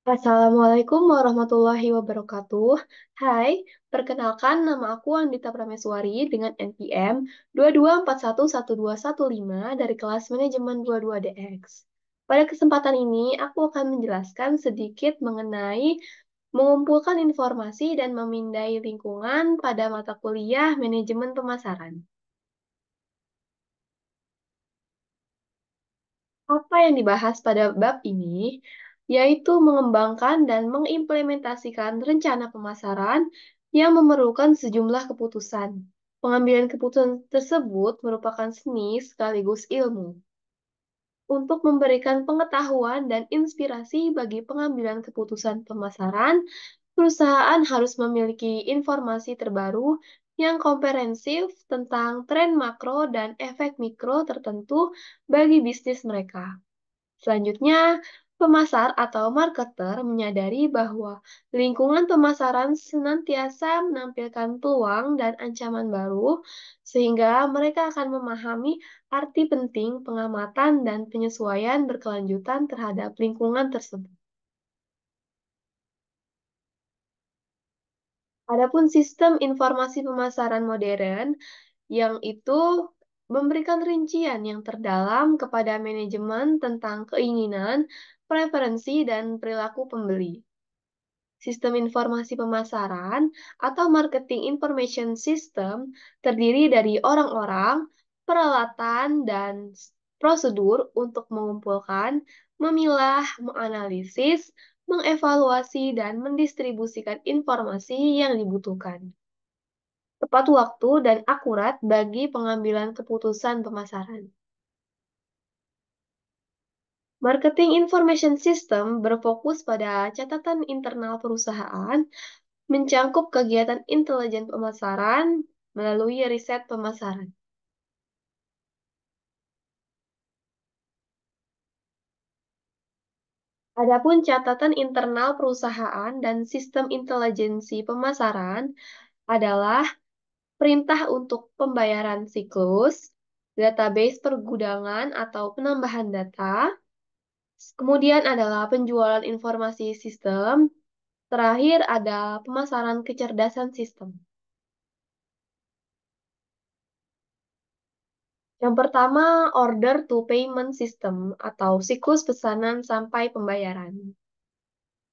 Assalamualaikum warahmatullahi wabarakatuh. Hai, perkenalkan nama aku Andita Prameswari dengan NPM 22411215 dari kelas manajemen 22DX. Pada kesempatan ini, aku akan menjelaskan sedikit mengenai mengumpulkan informasi dan memindai lingkungan pada mata kuliah manajemen pemasaran. Apa yang dibahas pada bab ini yaitu mengembangkan dan mengimplementasikan rencana pemasaran yang memerlukan sejumlah keputusan. Pengambilan keputusan tersebut merupakan seni sekaligus ilmu untuk memberikan pengetahuan dan inspirasi bagi pengambilan keputusan pemasaran. Perusahaan harus memiliki informasi terbaru yang komprehensif tentang tren makro dan efek mikro tertentu bagi bisnis mereka. Selanjutnya, pemasar atau marketer menyadari bahwa lingkungan pemasaran senantiasa menampilkan peluang dan ancaman baru, sehingga mereka akan memahami arti penting pengamatan dan penyesuaian berkelanjutan terhadap lingkungan tersebut. Adapun sistem informasi pemasaran modern, yang itu memberikan rincian yang terdalam kepada manajemen tentang keinginan, preferensi, dan perilaku pembeli. Sistem informasi pemasaran atau marketing information system terdiri dari orang-orang, peralatan, dan prosedur untuk mengumpulkan, memilah, menganalisis, mengevaluasi, dan mendistribusikan informasi yang dibutuhkan. Tepat waktu dan akurat bagi pengambilan keputusan pemasaran. Marketing Information System berfokus pada catatan internal perusahaan, mencangkup kegiatan intelijen pemasaran melalui riset pemasaran. Adapun catatan internal perusahaan dan sistem intelijensi pemasaran adalah perintah untuk pembayaran siklus, database pergudangan atau penambahan data, kemudian adalah penjualan informasi sistem, terakhir ada pemasaran kecerdasan sistem. Yang pertama, order to payment system atau siklus pesanan sampai pembayaran.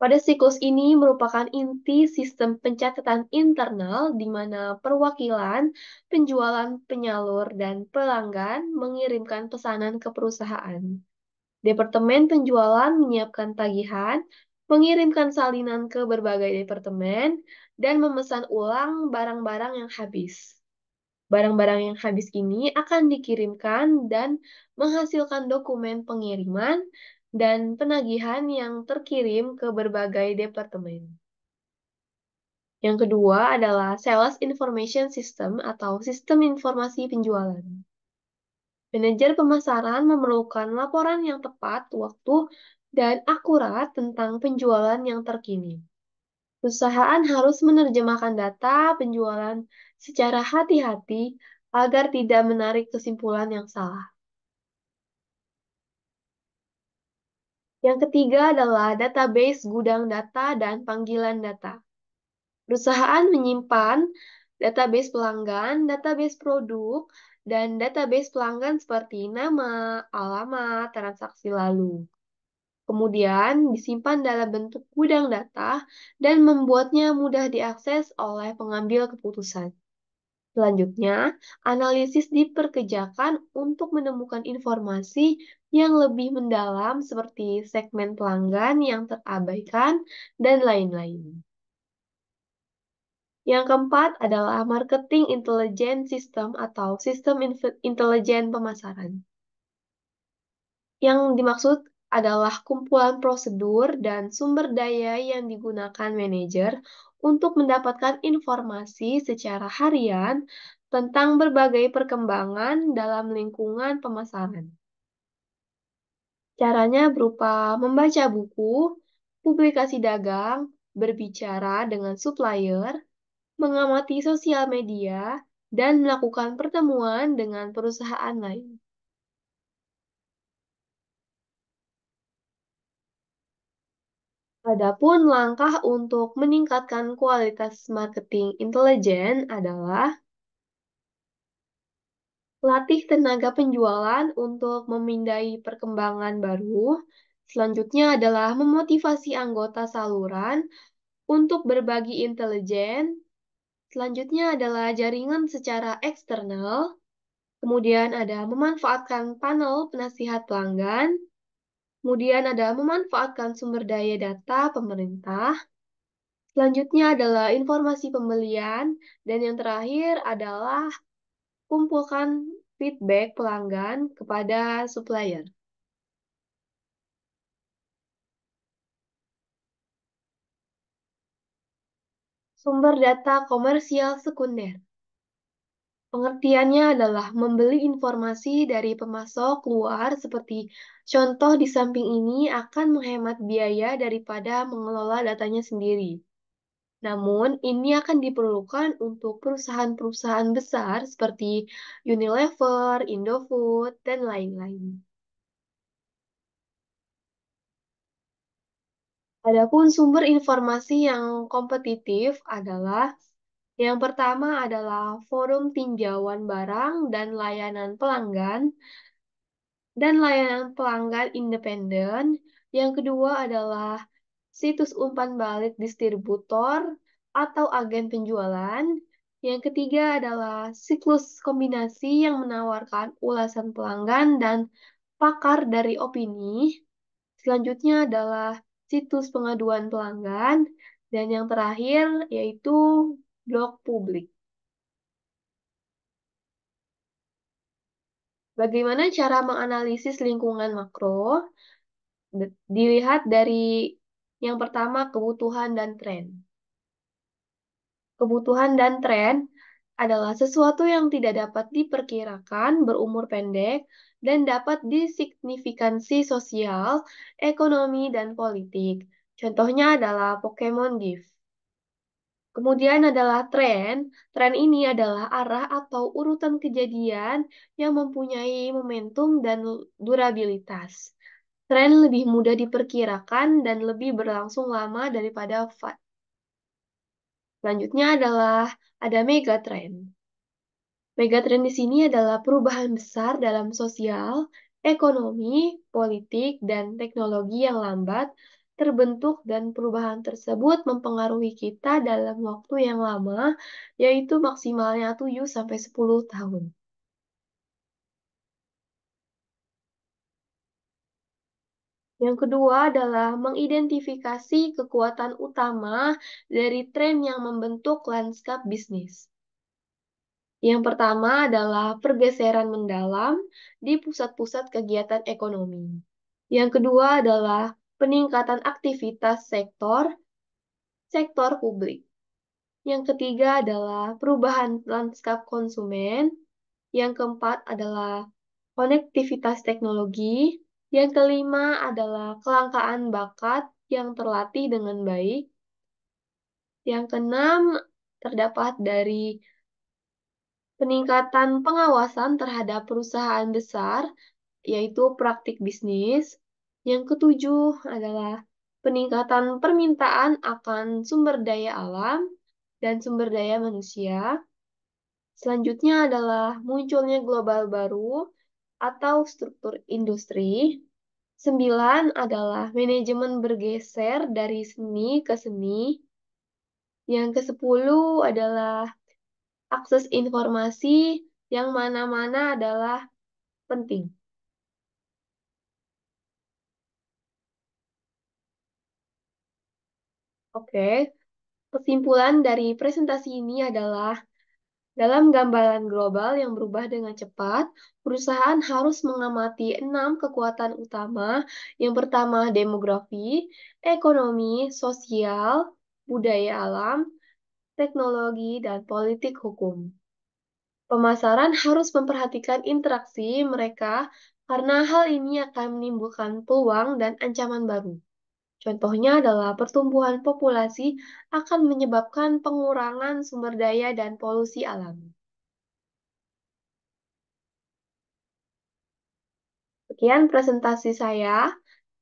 Pada siklus ini merupakan inti sistem pencatatan internal di mana perwakilan, penjualan, penyalur, dan pelanggan mengirimkan pesanan ke perusahaan. Departemen penjualan menyiapkan tagihan, mengirimkan salinan ke berbagai departemen, dan memesan ulang barang-barang yang habis. Barang-barang yang habis ini akan dikirimkan dan menghasilkan dokumen pengiriman dan penagihan yang terkirim ke berbagai departemen. Yang kedua adalah Sales Information System atau Sistem Informasi Penjualan. Manajer pemasaran memerlukan laporan yang tepat waktu dan akurat tentang penjualan yang terkini. Perusahaan harus menerjemahkan data penjualan secara hati-hati agar tidak menarik kesimpulan yang salah. Yang ketiga adalah database gudang data dan panggilan data. Perusahaan menyimpan database pelanggan, database produk, dan database pelanggan seperti nama, alamat, transaksi lalu. Kemudian disimpan dalam bentuk gudang data dan membuatnya mudah diakses oleh pengambil keputusan. Selanjutnya, analisis diperkerjakan untuk menemukan informasi yang lebih mendalam seperti segmen pelanggan yang terabaikan dan lain-lain. Yang keempat adalah marketing intelligence system atau sistem intelijen pemasaran. Yang dimaksud adalah kumpulan prosedur dan sumber daya yang digunakan manajer untuk mendapatkan informasi secara harian tentang berbagai perkembangan dalam lingkungan pemasaran. Caranya berupa membaca buku, publikasi dagang, berbicara dengan supplier, mengamati sosial media, dan melakukan pertemuan dengan perusahaan lain. Adapun langkah untuk meningkatkan kualitas marketing intelijen adalah latih tenaga penjualan untuk memindai perkembangan baru. Selanjutnya adalah memotivasi anggota saluran untuk berbagi intelijen. Selanjutnya adalah jaringan secara eksternal. Kemudian ada memanfaatkan panel penasihat pelanggan. Kemudian ada memanfaatkan sumber daya data pemerintah. Selanjutnya adalah informasi pembelian. Dan yang terakhir adalah kumpulkan feedback pelanggan kepada supplier. Sumber data komersial sekunder. Pengertiannya adalah membeli informasi dari pemasok luar seperti contoh di samping ini akan menghemat biaya daripada mengelola datanya sendiri. Namun, ini akan diperlukan untuk perusahaan-perusahaan besar seperti Unilever, Indofood, dan lain-lain. Adapun sumber informasi yang kompetitif adalah yang pertama adalah forum tinjauan barang dan layanan pelanggan independen. Yang kedua adalah situs umpan balik distributor atau agen penjualan. Yang ketiga adalah siklus kombinasi yang menawarkan ulasan pelanggan dan pakar dari opini. Selanjutnya adalah situs pengaduan pelanggan. Dan yang terakhir yaitu blog publik. Bagaimana cara menganalisis lingkungan makro? Dilihat dari yang pertama kebutuhan dan tren. Kebutuhan dan tren adalah sesuatu yang tidak dapat diperkirakan berumur pendek dan dapat disignifikansi sosial, ekonomi, dan politik. Contohnya adalah Pokemon Gift. Kemudian adalah tren. Tren ini adalah arah atau urutan kejadian yang mempunyai momentum dan durabilitas. Tren lebih mudah diperkirakan dan lebih berlangsung lama daripada fad. Selanjutnya adalah ada megatrend. Megatrend di sini adalah perubahan besar dalam sosial, ekonomi, politik, dan teknologi yang lambat terbentuk dan perubahan tersebut mempengaruhi kita dalam waktu yang lama, yaitu maksimalnya 7 sampai 10 tahun. Yang kedua adalah mengidentifikasi kekuatan utama dari tren yang membentuk lanskap bisnis. Yang pertama adalah pergeseran mendalam di pusat-pusat kegiatan ekonomi. Yang kedua adalah peningkatan aktivitas sektor publik. Yang ketiga adalah perubahan lanskap konsumen. Yang keempat adalah konektivitas teknologi. Yang kelima adalah kelangkaan bakat yang terlatih dengan baik. Yang keenam terdapat dari peningkatan pengawasan terhadap perusahaan besar, yaitu praktik bisnis. Yang ketujuh adalah peningkatan permintaan akan sumber daya alam dan sumber daya manusia. Selanjutnya adalah munculnya global baru atau struktur industri. Sembilan adalah manajemen bergeser dari seni ke seni. Yang kesepuluh adalah akses informasi yang mana-mana adalah penting. Oke, kesimpulan dari presentasi ini adalah dalam gambaran global yang berubah dengan cepat, perusahaan harus mengamati 6 kekuatan utama. Yang pertama, demografi, ekonomi, sosial, budaya alam, teknologi, dan politik hukum. Pemasaran harus memperhatikan interaksi mereka karena hal ini akan menimbulkan peluang dan ancaman baru. Contohnya adalah pertumbuhan populasi akan menyebabkan pengurangan sumber daya dan polusi alam. Sekian presentasi saya.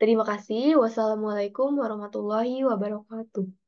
Terima kasih. Wassalamualaikum warahmatullahi wabarakatuh.